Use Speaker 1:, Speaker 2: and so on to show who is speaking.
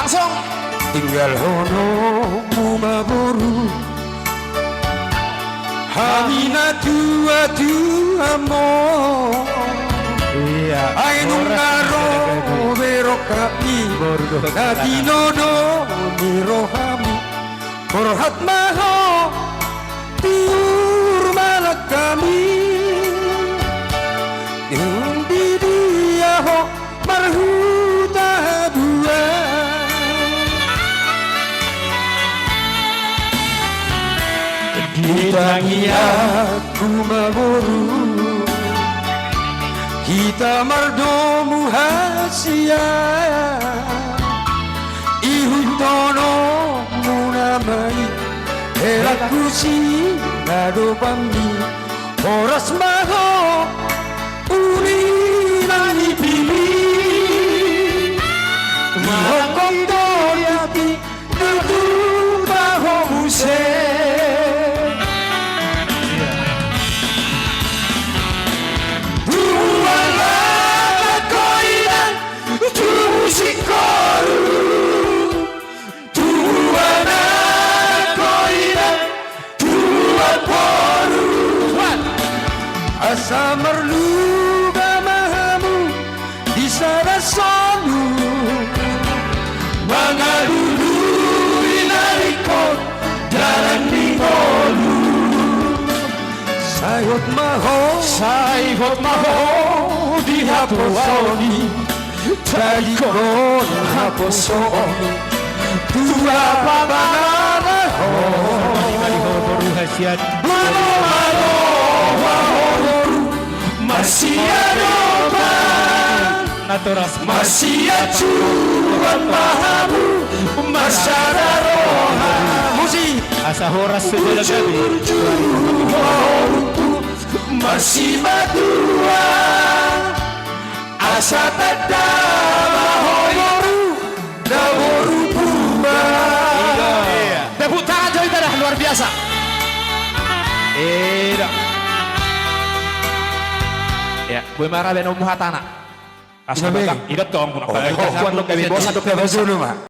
Speaker 1: Langsung.
Speaker 2: Tinggal hono mumaboru Hamina tua mo Ainung naro berokami Nadinono nirohami Korhat maho tiur malakami Hindi dia ho marhuta dua Kita ngiaku maboru Kita mardomu hasia Ihuntono munamai Helaku si nado pambi Horas maho uni nani pili Mahakong doyati Dudu maho muse Asa merluga mahamu di sana sonu Mangalulu inariko jalan di molu Sayot maho di haposoni Talikon haposoni Tua babana ho masih ada naturas masih acuan pahamu masyara roha musi asa horas sudah gabi masih madua asa tada mahoyoru daworu puma tepuk tangan Joy Tanah luar biasa. Ya, gue marah dan umuhatana. Asal idot dong, kuno. Kuan lo kami bosan tuh ke Bazulu mah.